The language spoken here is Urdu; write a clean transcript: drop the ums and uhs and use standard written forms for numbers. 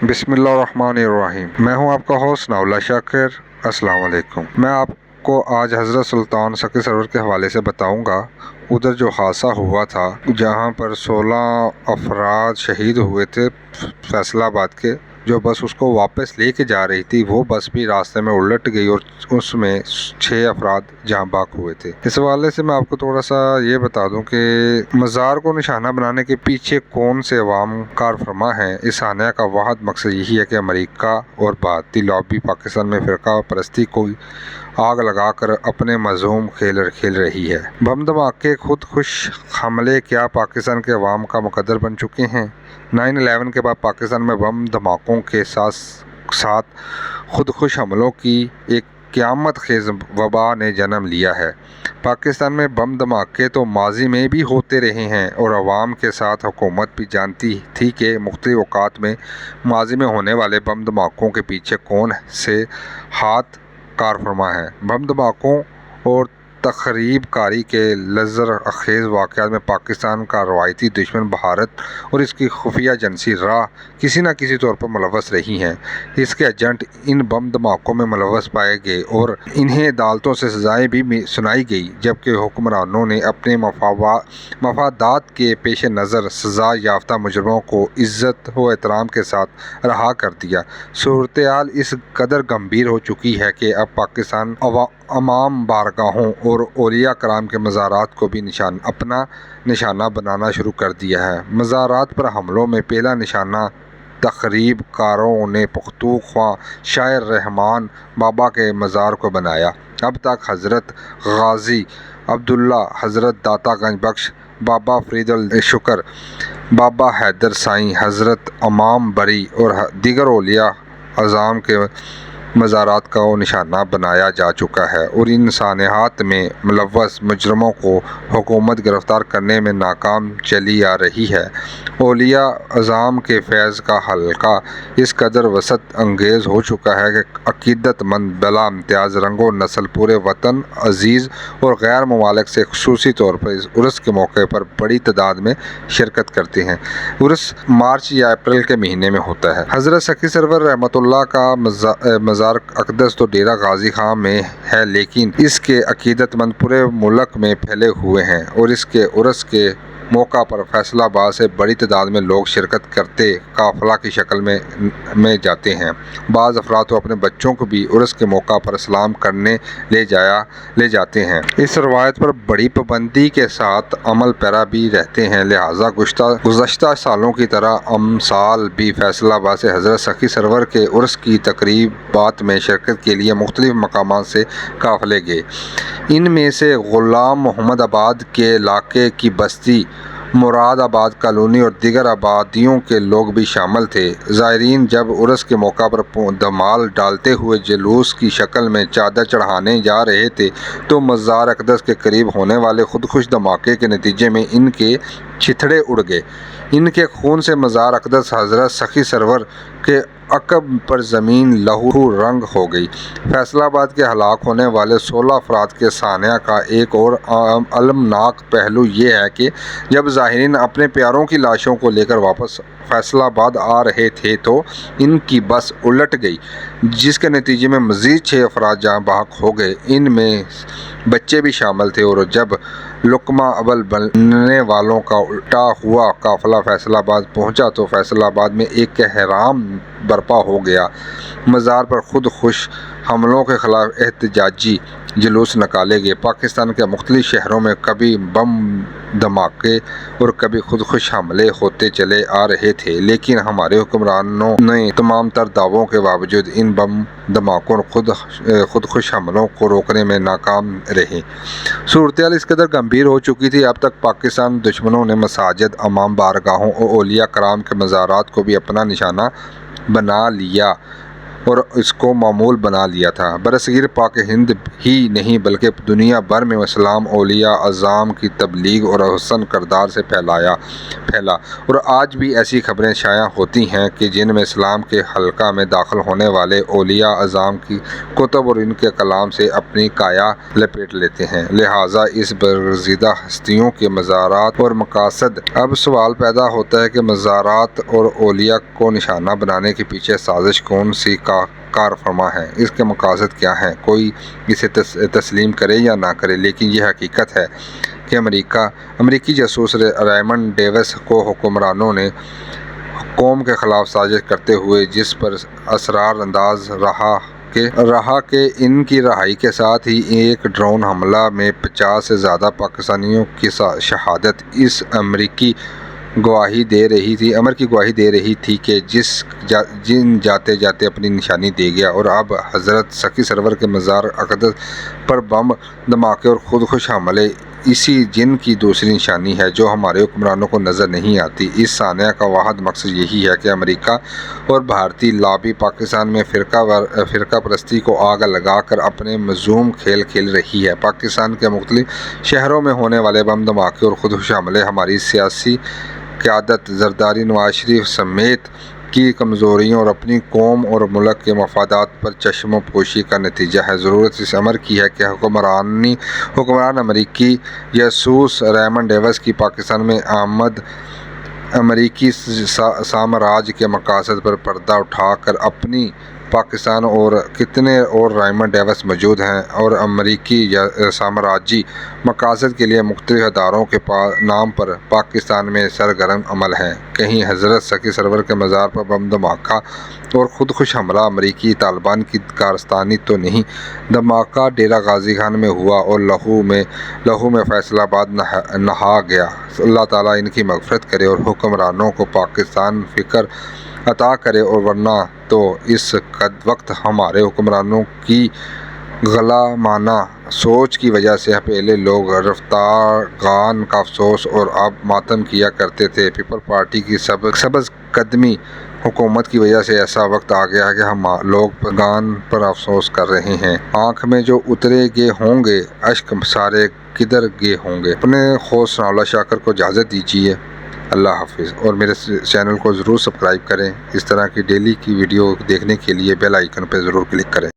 بسم اللہ الرحمن الرحیم۔ میں ہوں آپ کا ہوسٹ ناولہ شاکر۔ السلام علیکم۔ میں آپ کو آج حضرت سلطان سکی سرور کے حوالے سے بتاؤں گا۔ ادھر جو حادثہ ہوا تھا جہاں پر 16 افراد شہید ہوئے تھے فیصل آباد کے، جو بس اس کو واپس لے کے جا رہی تھی، وہ بس بھی راستے میں الٹ گئی اور اس میں 6 افراد جاں بحق ہوئے تھے۔ اس حوالے سے میں آپ کو تھوڑا سا یہ بتا دوں کہ مزار کو نشانہ بنانے کے پیچھے کون سے عوام کار فرما ہیں۔ اس حانیہ کا واحد مقصد یہی ہے کہ امریکہ اور بھارتی لابی پاکستان میں فرقہ پرستی کو آگ لگا کر اپنے مذموم کھیل رہی ہے۔ بم دھماکے خودکش حملے کیا پاکستان کے عوام کا مقدر بن چکے ہیں؟ 9/11 کے بعد پاکستان میں بم دھماکوں کے ساتھ ساتھ خودکش حملوں کی ایک قیامت خیز وبا نے جنم لیا ہے۔ پاکستان میں بم دھماکے تو ماضی میں بھی ہوتے رہے ہیں اور عوام کے ساتھ حکومت بھی جانتی تھی کہ مختلف اوقات میں ماضی میں ہونے والے بم دھماکوں کے پیچھے کون سے ہاتھ کار فرما ہیں۔ بم دھماکوں اور تخریب کاری کے لرزش انگیز واقعات میں پاکستان کا روایتی دشمن بھارت اور اس کی خفیہ ایجنسی راہ کسی نہ کسی طور پر ملوث رہی ہیں۔ اس کے ایجنٹ ان بم دھماکوں میں ملوث پائے گئے اور انہیں عدالتوں سے سزائیں بھی سنائی گئی، جبکہ حکمرانوں نے اپنے مفادات کے پیش نظر سزا یافتہ مجرموں کو عزت و احترام کے ساتھ رہا کر دیا۔ صورتحال اس قدر گمبھیر ہو چکی ہے کہ اب پاکستان امام بارگاہوں اور اولیاء کرام کے مزارات کو بھی اپنا نشانہ بنانا شروع کر دیا ہے۔ مزارات پر حملوں میں پہلا نشانہ تخریب کاروں نے پختونخوا شاعر رحمان بابا کے مزار کو بنایا۔ اب تک حضرت غازی عبداللہ، حضرت داتا گنج بخش، بابا فرید الشکر، بابا حیدر سائیں، حضرت امام بری اور دیگر اولیاء اعظام کے مزارات کا نشانہ بنایا جا چکا ہے اور ان سانحات میں ملوث مجرموں کو حکومت گرفتار کرنے میں ناکام چلی آ رہی ہے۔ اولیاء اعظام کے فیض کا حلقہ اس قدر وسعت انگیز ہو چکا ہے کہ عقیدت مند بلا امتیاز رنگ و نسل پورے وطن عزیز اور غیر ممالک سے خصوصی طور پر اس عرس کے موقع پر بڑی تعداد میں شرکت کرتے ہیں۔ عرس مارچ یا اپریل کے مہینے میں ہوتا ہے۔ حضرت سکی سرور رحمۃ اللہ کا مزار اقدس تو ڈیرہ غازی خان میں ہے، لیکن اس کے عقیدت مند پورے ملک میں پھیلے ہوئے ہیں اور اس کے عرس کے موقع پر فیصل آباد سے بڑی تعداد میں لوگ شرکت کرتے قافلہ کی شکل میں جاتے ہیں۔ بعض افراد تو اپنے بچوں کو بھی عرس کے موقع پر سلام کرنے لے جاتے ہیں۔ اس روایت پر بڑی پابندی کے ساتھ عمل پیرا بھی رہتے ہیں، لہٰذا گزشتہ سالوں کی طرح امسال بھی فیصل آباد سے حضرت سکی سرور کے عرس کی تقریبات میں شرکت کے لیے مختلف مقامات سے قافلے گئے۔ ان میں سے غلام محمد آباد کے علاقے کی بستی، مراد آباد کالونی اور دیگر آبادیوں کے لوگ بھی شامل تھے۔ زائرین جب عرس کے موقع پر دھمال ڈالتے ہوئے جلوس کی شکل میں چادر چڑھانے جا رہے تھے تو مزار اقدس کے قریب ہونے والے خودکش دھماکے کے نتیجے میں ان کے چتھڑے اڑ گئے۔ ان کے خون سے مزار اقدس حضرت سکی سرور کے عقب پر زمین لہو رنگ ہو گئی۔ فیصل آباد کے ہلاک ہونے والے 16 افراد کے سانحہ کا ایک اور المناک پہلو یہ ہے کہ جب زائرین اپنے پیاروں کی لاشوں کو لے کر واپس فیصل آباد آ رہے تھے تو ان کی بس الٹ گئی، جس کے نتیجے میں مزید 6 افراد جاں بحق ہو گئے۔ ان میں بچے بھی شامل تھے اور جب لقمہ اول بننے والوں کا الٹا ہوا قافلہ فیصل آباد پہنچا تو فیصل آباد میں ایک کوہرام برپا ہو گیا۔ مزار پر خودکش حملوں کے خلاف احتجاجی جلوس نکالے گئے۔ پاکستان کے مختلف شہروں میں کبھی بم دھماکے اور کبھی خودکش حملے ہوتے چلے آ رہے تھے، لیکن ہمارے حکمرانوں نے تمام تر دعووں کے باوجود ان بم دھماکوں اور خودکش حملوں کو روکنے میں ناکام رہے۔ صورتحال اس قدر گمبھیر ہو چکی تھی، اب تک پاکستان دشمنوں نے مساجد، امام بارگاہوں اور اولیاء کرام کے مزارات کو بھی اپنا نشانہ بنا لیا۔ اور اس کو معمول بنا لیا تھا۔ برصغیر پاک ہند ہی نہیں بلکہ دنیا بھر میں اسلام اولیاء اعظام کی تبلیغ اور حسن کردار سے پھیلا، اور آج بھی ایسی خبریں شائع ہوتی ہیں کہ جن میں اسلام کے حلقہ میں داخل ہونے والے اولیاء اعظام کی کتب اور ان کے کلام سے اپنی کایا لپیٹ لیتے ہیں۔ لہٰذا اس برگزیدہ ہستیوں کے مزارات اور مقاصد۔ اب سوال پیدا ہوتا ہے کہ مزارات اور اولیاء کو نشانہ بنانے کے پیچھے سازش کون سی کار فرما ہے؟ اس کے مقاصد کیا ہیں؟ کوئی اسے تسلیم کرے یا نہ کرے، لیکن یہ حقیقت ہے کہ امریکی جاسوس ریمنڈ ڈیوس کو حکمرانوں نے قوم کے خلاف سازش کرتے ہوئے جس پر اسرار انداز رہا کہ ان کی رہائی کے ساتھ ہی ایک ڈرون حملہ میں 50 سے زیادہ پاکستانیوں کی شہادت اس امر کی گواہی دے رہی تھی کہ جن جاتے جاتے اپنی نشانی دے گیا، اور اب حضرت سخی سرور کے مزار اقدس پر بم دھماکے اور خودکش حملے اسی جن کی دوسری نشانی ہے جو ہمارے حکمرانوں کو نظر نہیں آتی۔ اس سانحہ کا واحد مقصد یہی ہے کہ امریکہ اور بھارتی لابی پاکستان میں فرقہ پرستی کو آگ لگا کر اپنے مذموم کھیل کھیل رہی ہے۔ پاکستان کے مختلف شہروں میں ہونے والے بم دھماکے اور خودکش حملے ہماری سیاسی قیادت زرداری نواز شریف سمیت کی کمزوریوں اور اپنی قوم اور ملک کے مفادات پر چشم پوشی کا نتیجہ ہے۔ ضرورت اس امر کی ہے کہ حکمران امریکی جاسوس ریمنڈ ڈیوس کی پاکستان میں آمد امریکی سامراج کے مقاصد پر پردہ اٹھا کر اپنی پاکستان اور کتنے اور ریمنڈ ڈیوس موجود ہیں اور امریکی سامراجی مقاصد کے لیے مختلف اداروں کے نام پر پاکستان میں سرگرم عمل ہیں۔ کہیں حضرت سخی سرور کے مزار پر بم دھماکہ اور خودکش حملہ امریکی طالبان کی کارستانی تو نہیں؟ دھماکہ ڈیرہ غازی خان میں ہوا اور لہو میں فیصل آباد نہا گیا۔ اللہ تعالیٰ ان کی مغفرت کرے اور حکمرانوں کو پاکستان فکر عطا کرے، اور ورنہ تو اس وقت ہمارے حکمرانوں کی غلامانہ سوچ کی وجہ سے پہلے لوگ رفتگان کا افسوس اور اب ماتم کیا کرتے تھے۔ پیپل پارٹی کی سبز قدمی حکومت کی وجہ سے ایسا وقت آ گیا ہے کہ ہم لوگ گان پر افسوس کر رہے ہیں۔ آنکھ میں جو اترے گے ہوں گے، اشک سارے کدھر گے ہوں گے۔ اپنے ہوسٹ ثناء اللہ شاکر کو اجازت دیجیے۔ اللہ حافظ، اور میرے چینل کو ضرور سبسکرائب کریں۔ اس طرح کی ڈیلی کی ویڈیو دیکھنے کے لیے بیل آئیکن پہ ضرور کلک کریں۔